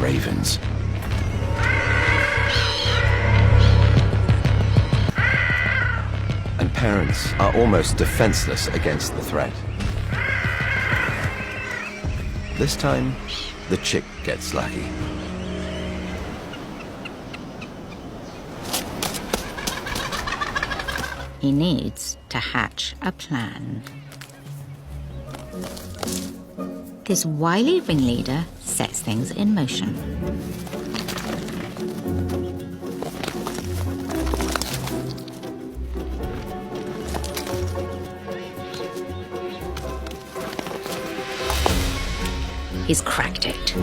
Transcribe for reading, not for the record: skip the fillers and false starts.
ravens. And parents are almost defenseless against the threat. This time, the chick gets lucky. He needs to hatch a plan. His wily ringleader sets things in motion. He's cracked it.